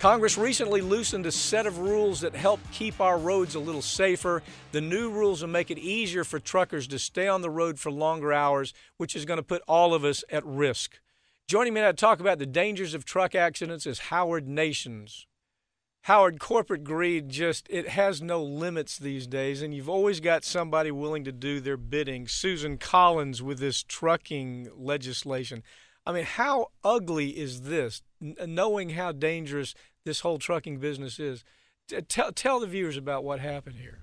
Congress recently loosened a set of rules that help keep our roads a little safer. The new rules will make it easier for truckers to stay on the road for longer hours, which is going to put all of us at risk. Joining me now to talk about the dangers of truck accidents is Howard Nations. Howard, corporate greed it has no limits these days, and you've always got somebody willing to do their bidding. Susan Collins with this trucking legislation. I mean, how ugly is this, knowing how dangerous this whole trucking business is? Tell the viewers about what happened here.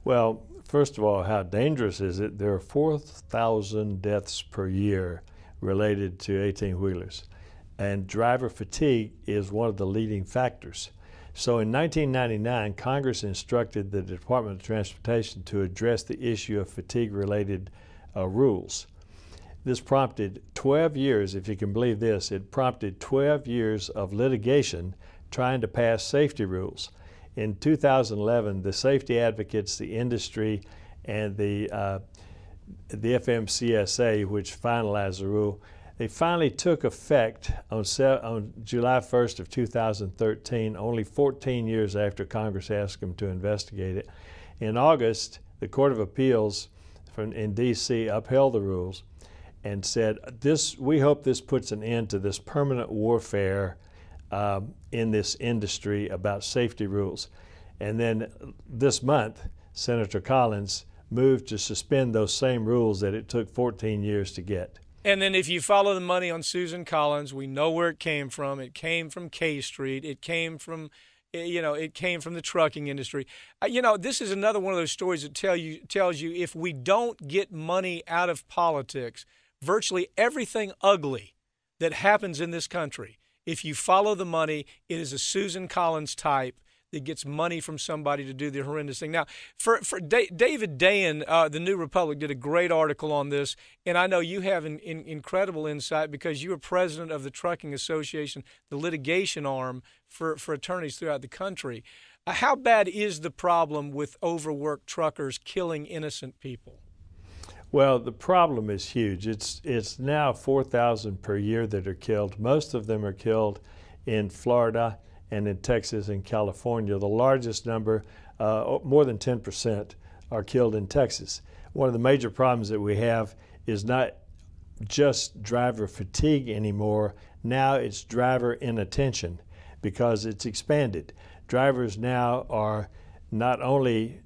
Well, first of all, how dangerous is it? There are 4,000 deaths per year related to 18-wheelers, and driver fatigue is one of the leading factors. So in 1999, Congress instructed the Department of Transportation to address the issue of fatigue-related rules. This prompted 12 years, if you can believe this, it prompted 12 years of litigation trying to pass safety rules. In 2011, the safety advocates, the industry, and the FMCSA, which finalized the rule, they finally took effect on July 1st of 2013, only 14 years after Congress asked them to investigate it. In August, the Court of Appeals in D.C. upheld the rules and said, we hope this puts an end to this permanent warfare in this industry about safety rules. And then this month, Senator Collins moved to suspend those same rules that it took 14 years to get. And then if you follow the money on Susan Collins, we know where it came from. It came from K Street. It came from, it came from the trucking industry. This is another one of those stories that tells you if we don't get money out of politics, virtually everything ugly that happens in this country, if you follow the money, it is a Susan Collins type that gets money from somebody to do the horrendous thing. Now, for David Dayen, the New Republic, did a great article on this, and I know you have incredible insight because you are president of the Trucking Association, the litigation arm for attorneys throughout the country. How bad is the problem with overworked truckers killing innocent people? Well, the problem is huge. It's now 4,000 per year that are killed. Most of them are killed in Florida and in Texas and California. The largest number, more than 10%, are killed in Texas. One of the major problems that we have is not just driver fatigue anymore. Now it's driver inattention because it's expanded. Drivers now are not only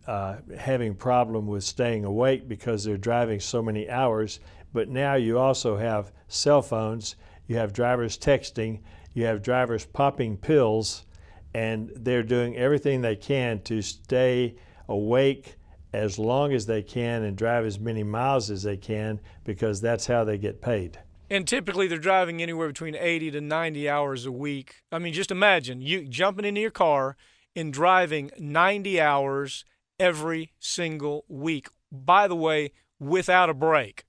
having problem with staying awake because they're driving so many hours, but now you also have cell phones, you have drivers texting, you have drivers popping pills, and they're doing everything they can to stay awake as long as they can and drive as many miles as they can because that's how they get paid. And typically they're driving anywhere between 80 to 90 hours a week. I mean, just imagine you jumping into your car and driving 90 hours every single week, by the way, without a break.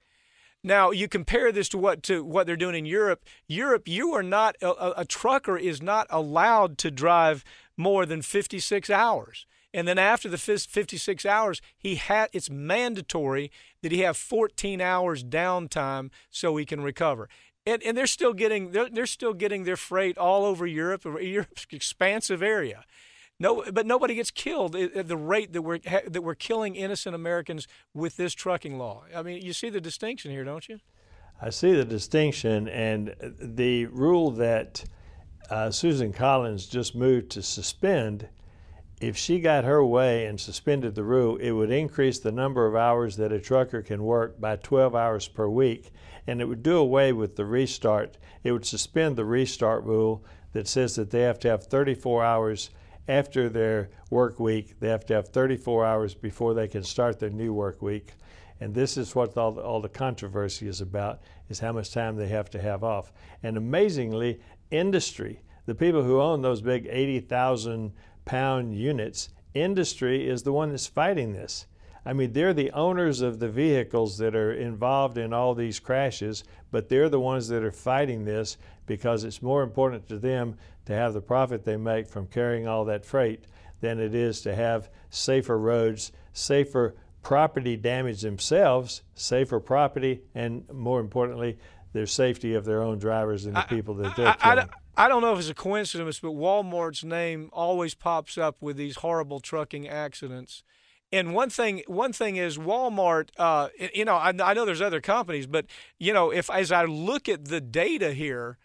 Now, you compare this to what they're doing in Europe. Europe, you are not a trucker is not allowed to drive more than 56 hours. And then after the 56 hours, it's mandatory that he have 14 hours downtime so he can recover. And they're still getting their freight all over Europe's expansive area. No, but nobody gets killed at the rate that we're killing innocent Americans with this trucking law. I mean, you see the distinction here, don't you? I see the distinction, and the rule that Susan Collins just moved to suspend, if she got her way and suspended the rule, it would increase the number of hours that a trucker can work by 12 hours per week, and it would do away with the restart. It would suspend the restart rule that says that they have to have 34 hours after their work week. They have to have 34 hours before they can start their new work week. And this is what all the controversy is about, is how much time they have to have off. And amazingly, industry, the people who own those big 80,000-pound units, industry is the one that's fighting this. I mean, they're the owners of the vehicles that are involved in all these crashes, but they're the ones that are fighting this because it's more important to them to have the profit they make from carrying all that freight than it is to have safer roads, safer property damage themselves, safer property, and more importantly, their safety of their own drivers and the people that they're killing. I don't know if it's a coincidence, but Walmart's name always pops up with these horrible trucking accidents. And one thing is Walmart. I know there's other companies, but if as I look at the data here,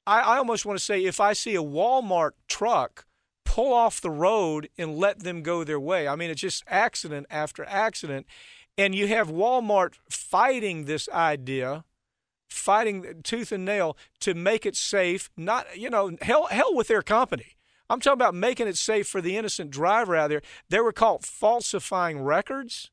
I almost want to say if I see a Walmart truck pull off the road and let them go their way. I mean, it's just accident after accident. And you have Walmart fighting this idea, fighting tooth and nail to make it safe. Not, hell with their company. I'm talking about making it safe for the innocent driver out there. They were caught falsifying records,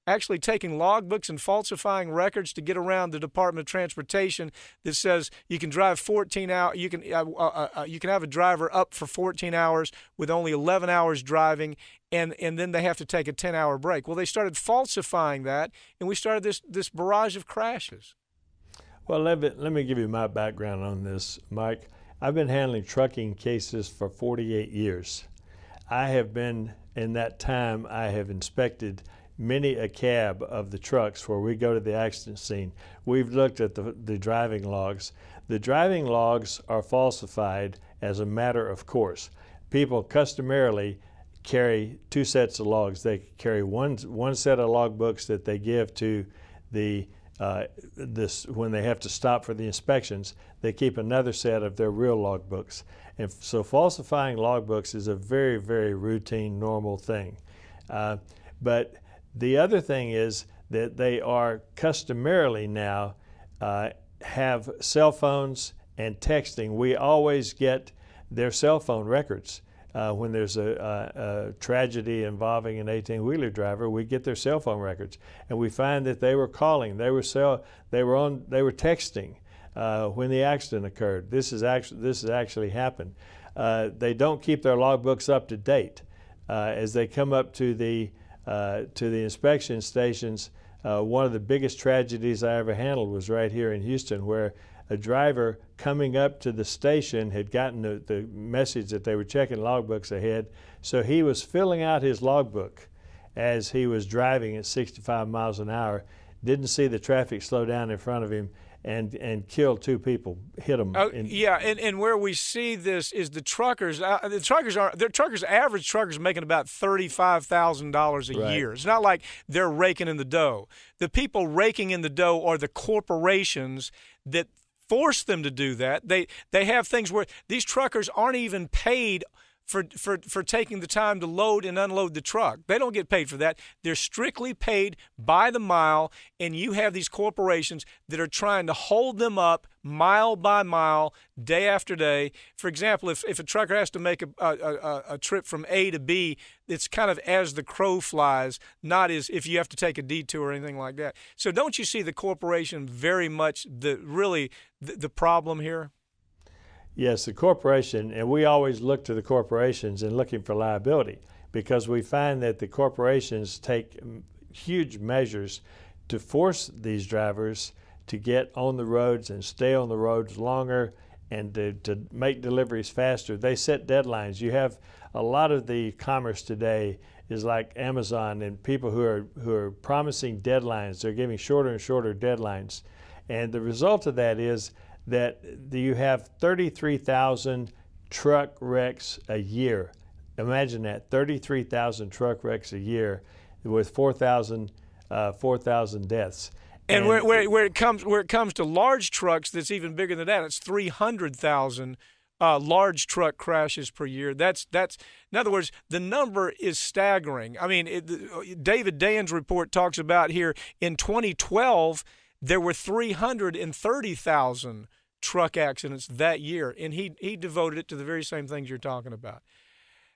actually taking logbooks and falsifying records to get around the Department of Transportation that says you can drive 14 hours. You can have a driver up for 14 hours with only 11 hours driving, and then they have to take a 10-hour break. Well, they started falsifying that, and we started this barrage of crashes. Well, let me give you my background on this, Mike. I've been handling trucking cases for 48 years. I have been, in that time, I have inspected many a cab of the trucks where we go to the accident scene. We've looked at the driving logs. The driving logs are falsified as a matter of course. People customarily carry two sets of logs. They carry one set of logbooks that they give to the when they have to stop for the inspections. They keep another set of their real logbooks. And so falsifying logbooks is a very, very routine, normal thing. But the other thing is that they are customarily now have cell phones and texting. We always get their cell phone records. When there's a tragedy involving an 18-wheeler driver, we get their cell phone records, and we find that they were calling, they were texting when the accident occurred. This has actually happened. They don't keep their logbooks up to date. As they come up to the inspection stations, one of the biggest tragedies I ever handled was right here in Houston, where a driver coming up to the station had gotten the message that they were checking logbooks ahead, so he was filling out his logbook as he was driving at 65 miles an hour, didn't see the traffic slow down in front of him, and killed two people, hit them. And where we see this is the truckers. Average truckers making about $35,000 a year. It's not like they're raking in the dough. The people raking in the dough are the corporations that force them to do that. They have things where these truckers aren't even paid for taking the time to load and unload the truck. They don't get paid for that. They're strictly paid by the mile, and you have these corporations that are trying to hold them up mile by mile, day after day. For example, if a trucker has to make a trip from A to B, it's kind of as the crow flies, not as if you have to take a detour or anything like that. So don't you see the corporation very much the problem here? Yes, the corporation, and we always look to the corporations in looking for liability, because we find that the corporations take huge measures to force these drivers to get on the roads and stay on the roads longer and to make deliveries faster. They set deadlines. You have a lot of the commerce today is like Amazon and people who are promising deadlines. They're giving shorter and shorter deadlines. And the result of that is that you have 33,000 truck wrecks a year. Imagine that, 33,000 truck wrecks a year with 4,000 deaths. And where it comes to large trucks, that's even bigger than that. It's 300,000 large truck crashes per year. That's in other words, the number is staggering. I mean, David Dayen's report talks about here in 2012 there were 330,000 truck accidents that year, and he devoted it to the very same things you're talking about.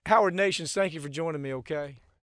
Howard Nations, thank you for joining me, okay?